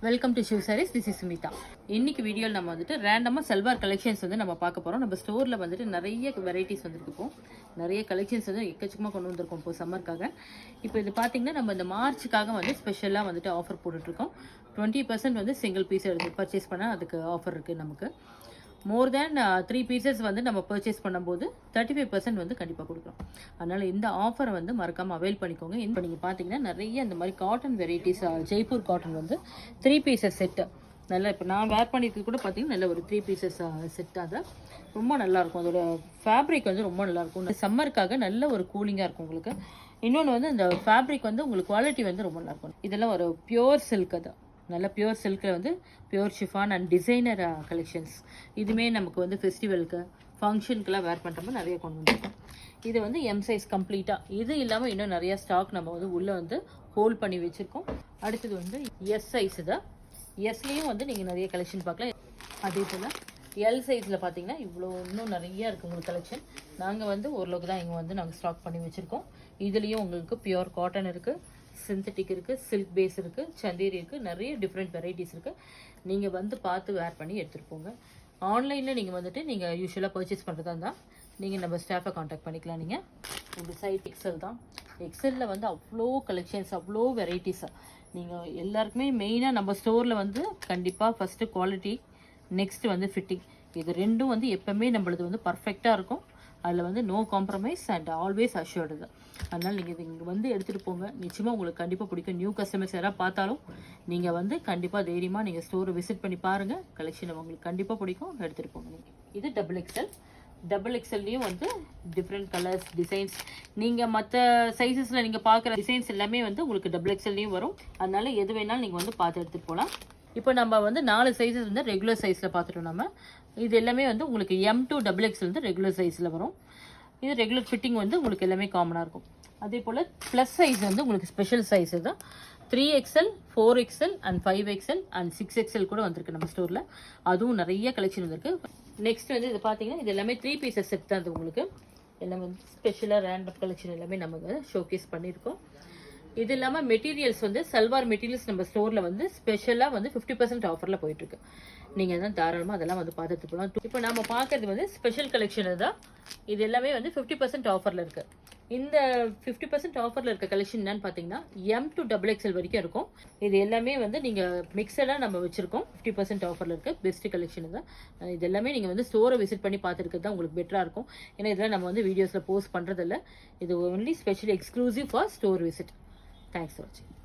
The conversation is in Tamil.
Welcome to Shiv sarees. This is Sumitha. இன்னைக்கு வீடியோவில் நம்ம வந்துட்டு ரேண்டமாக சல்வார் கலெக்ஷன்ஸ் வந்து நம்ம பார்க்க போகிறோம். நம்ம ஸ்டோரில் வந்துட்டு நிறைய வெரைட்டிஸ் வந்துருக்கும், நிறைய கலெக்ஷன்ஸ் வந்து எக்கச்சக்கமாக கொண்டு வந்திருக்கோம் இப்போ சம்மருக்காக. இப்போ இது பார்த்தீங்கன்னா நம்ம இந்த மார்ச்சுக்காக வந்து ஸ்பெஷலாக வந்துட்டு ஆஃபர் போட்டுட்ருக்கோம். 20% வந்து சிங்கிள் பீஸ் எடுத்து பர்ச்சேஸ் பண்ணால் அதுக்கு ஆஃபர் இருக்குது. நமக்கு மோர் தேன் 3 பீசஸ் வந்து நம்ம பர்ச்சேஸ் பண்ணும்போது 35% வந்து கண்டிப்பாக கொடுக்குறோம். அதனால் இந்த ஆஃபரை வந்து மறக்காமல் அவைல் பண்ணிக்கோங்க. இப்போ நீங்கள் பார்த்தீங்கன்னா நிறைய இந்த மாதிரி காட்டன் வெரைட்டிஸ், ஜெய்ப்பூர் காட்டன் வந்து 3 பீசஸ் செட்டு நல்லா, இப்போ நான் வேர் பண்ணிட்டு கூட பார்த்தீங்கன்னா நல்ல ஒரு 3 பீசஸ் செட். அதை ரொம்ப நல்லாயிருக்கும். அதோட ஃபேப்ரிக் வந்து ரொம்ப நல்லாயிருக்கும். சம்மருக்காக நல்ல ஒரு கூலிங்காக இருக்கும் உங்களுக்கு. இன்னொன்று வந்து இந்த ஃபேப்ரிக் வந்து உங்களுக்கு குவாலிட்டி வந்து ரொம்ப நல்லாயிருக்கும். இதெல்லாம் ஒரு பியோர் சில்க், அது நல்ல பியூர் சில்கில் வந்து pure chiffon and designer collections. இதுவுமே நமக்கு வந்து ஃபெஸ்டிவலுக்கு ஃபங்க்ஷனுக்குலாம் வேர் பண்ணுற மாதிரி நிறைய கொண்டு வந்துருக்கோம். இது வந்து எம் சைஸ் கம்ப்ளீட்டாக. இது இல்லாமல் இன்னும் நிறையா ஸ்டாக் நம்ம வந்து உள்ளே வந்து ஹோல்ட் பண்ணி வச்சுருக்கோம். அடுத்தது வந்து எஸ் சைஸ். தான் எஸ்லேயும் வந்து நீங்கள் நிறைய கலெக்ஷன் பார்க்கலாம். அதே போல் எல் சைஸில் பார்த்தீங்கன்னா இவ்வளோ இன்னும் நிறையா இருக்குது உங்களுக்கு கலெக்ஷன். நாங்கள் வந்து ஓரளவுக்கு தான் இங்கே வந்து நாங்கள் ஸ்டாக் பண்ணி வச்சுருக்கோம். இதுலேயும் உங்களுக்கு பியூர் காட்டன் இருக்குது, சிந்தட்டிக் இருக்குது, சில்க் பேஸ் இருக்குது, சந்தேரி இருக்குது, நிறைய டிஃப்ரெண்ட் வெரைட்டிஸ் இருக்குது. நீங்கள் வந்து பார்த்து வேர் பண்ணி எடுத்துகிட்டு போங்க. ஆன்லைனில் நீங்கள் வந்துட்டு நீங்கள் யூஸ்வலாக பர்ச்சேஸ் பண்ணுறதா இருந்தால் நீங்கள் நம்ம ஸ்டாஃபை காண்டாக்ட் பண்ணிக்கலாம். நீங்கள் உங்கள் சைட் எக்ஸல் தான். எக்ஸலில் வந்து அவ்வளோ கலெக்ஷன்ஸ், அவ்வளோ வெரைட்டிஸாக நீங்கள் எல்லாருக்குமே மெயினாக நம்ம ஸ்டோரில் வந்து கண்டிப்பாக ஃபஸ்ட்டு குவாலிட்டி, நெக்ஸ்ட்டு வந்து ஃபிட்டிங், இது ரெண்டும் வந்து எப்போவுமே நம்மளது வந்து பர்ஃபெக்டாக இருக்கும். அதில் வந்து no compromise and always assured தான். அதனால் நீங்கள் இது இங்கே வந்து எடுத்துகிட்டு போங்க. நிச்சயமாக உங்களுக்கு கண்டிப்பாக பிடிக்கும். நியூ கஸ்டமர்ஸ் யாராவது பார்த்தாலும் நீங்கள் வந்து கண்டிப்பாக தைரியமாக நீங்கள் ஸ்டோரை விசிட் பண்ணி பாருங்கள். கலெக்ஷன் உங்களுக்கு கண்டிப்பாக பிடிக்கும், எடுத்துகிட்டு போங்க. நீங்கள் இது டபுள் எக்ஸல். டபுள் எக்ஸல்லையும் வந்து டிஃப்ரெண்ட் கலர்ஸ், டிசைன்ஸ், நீங்கள் மற்ற சைஸஸில் நீங்கள் பார்க்குற டிசைன்ஸ் எல்லாமே வந்து உங்களுக்கு டபுள் எக்ஸல்லையும் வரும். அதனால் எது வேணாலும் நீங்கள் வந்து பார்த்து எடுத்துகிட்டு போகலாம். இப்போ நம்ம வந்து 4 சைஸஸ் வந்து ரெகுலர் சைஸில் பார்த்துட்டோம். நம்ம இது எல்லாமே வந்து உங்களுக்கு M2 டபுள் எக்ஸல் வந்து ரெகுலர் சைஸில் வரும். இது ரெகுலர் ஃபிட்டிங் வந்து உங்களுக்கு எல்லாமே காமனாக இருக்கும். அதே போல் ப்ளஸ் சைஸ் வந்து உங்களுக்கு ஸ்பெஷல் சைஸு தான். 3XL, 4XL and 5XL and 6XL கூட வந்திருக்கு நம்ம ஸ்டோரில். அதுவும் நிறைய கலெக்ஷன் வந்திருக்கு. நெக்ஸ்ட் வந்து இது பார்த்தீங்கன்னா இது எல்லாமே 3 பீசஸ் செட் தான். அது உங்களுக்கு எல்லாமே வந்து ஸ்பெஷலாக ரேண்டம் கலெக்ஷன் எல்லாமே நம்ம ஷோகேஸ் பண்ணியிருக்கோம். இது இல்லாமல் மெட்டீரியல்ஸ் வந்து சல்வார் மெட்டீரியல்ஸ் நம்ம ஸ்டோரில் வந்து ஸ்பெஷலாக வந்து 50% ஆஃபரில் போயிட்டுருக்கு. நீங்கள் தான் தாராளமாக அதெல்லாம் வந்து பார்த்துட்டு போகலாம். இப்போ நம்ம பார்க்குறது வந்து ஸ்பெஷல் கலெக்ஷன் தான். இது எல்லாமே வந்து 50% ஆஃபரில் இருக்குது. இந்த 50% ஆஃபரில் இருக்க கலெக்ஷன் என்னன்னு பார்த்தீங்கன்னா M2 டபுள் எக்ஸல் வரைக்கும் இருக்கும். இது எல்லாமே வந்து நீங்கள் மிக்சடாக நம்ம வச்சுருக்கோம். 50% ஆஃபரில் இருக்குது. பெஸ்ட்டு கலெக்ஷன் தான். இது எல்லாமே நீங்கள் வந்து ஸ்டோரை விசிட் பண்ணி பார்த்துருக்கிறது தான் உங்களுக்கு பெட்டராக இருக்கும். ஏன்னா இதெல்லாம் நம்ம வந்து வீடியோஸில் போஸ்ட் பண்ணுறதில்ல. இது only specially exclusive for store visit. Thanks for watching.